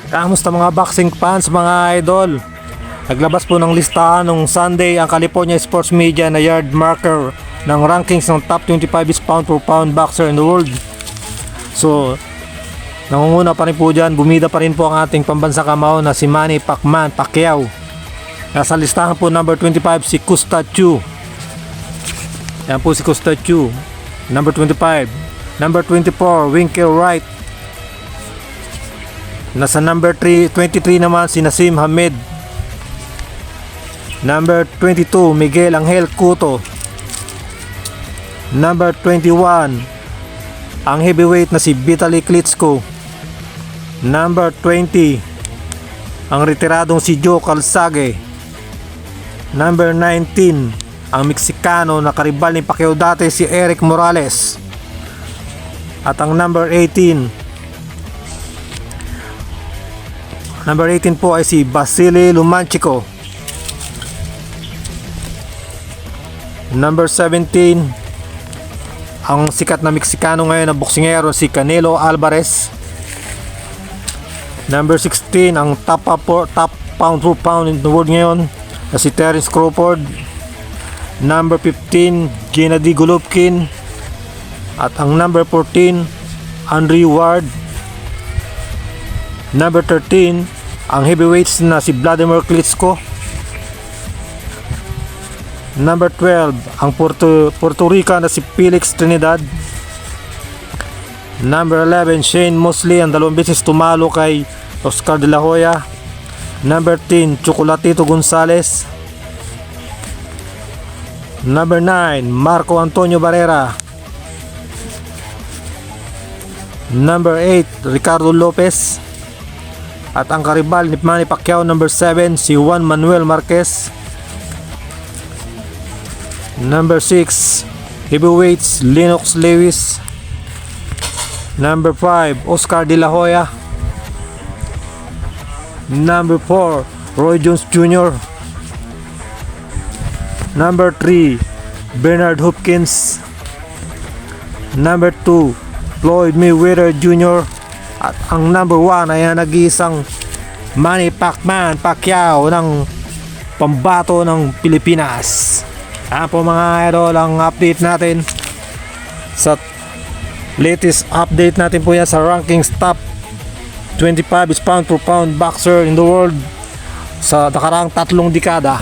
Kamusta mga boxing fans, mga idol? Naglabas po ng listahan nung Sunday ang California Sports Media na yard marker ng rankings ng top 25 is pound for pound boxer in the world. So, nangunguna pa rin po dyan, bumida pa rin po ang ating pambansang kamao na si Manny Pacquiao. Nasa listahan po number 25 si Custa Chu. Yan po si Custa Chu, number 25. Number 24, Winker Wright. Nasa number 23 naman si Naseem Hamed. Number 22, Miguel Angel Cotto. Number 21, ang heavyweight na si Vitaly Klitschko. Number 20, ang retiradong si Joe Calzaghe. Number 19, ang Meksikano na karibal ni Pacquiao dati si Eric Morales. At ang number 18 po ay si Vasily Lomachenko. Number 17, ang sikat na Meksikano ngayon na boksingero si Canelo Alvarez. Number 16, ang top pound for pound in the world ngayon na si Terence Crawford. Number 15, Gennady Golovkin. At ang number 14, Andre Ward. Number 13, ang heavyweights na si Vladimir Klitschko. Number 12, ang Puerto Rican na si Felix Trinidad. Number 11, Shane Mosley, ang dalawang beses tumalo kay Oscar De La Hoya. Number 10, Chocolatito Gonzalez. Number 9, Marco Antonio Barrera. Number 8, Ricardo Lopez. At ang karibal ni Manny Pacquiao, number 7, si Juan Manuel Marquez. Number 6, heavyweights Lennox Lewis. Number 5, Oscar De La Hoya. Number 4, Roy Jones Jr. Number 3, Bernard Hopkins. Number 2, Floyd Mayweather Jr. At ang number 1 ay nag-iisang Manny Pacquiao ng pambato ng Pilipinas. Po mga idol, ang update natin sa latest update natin po yan sa rankings top 25 is pound for pound boxer in the world sa nakaraang 3 dekada.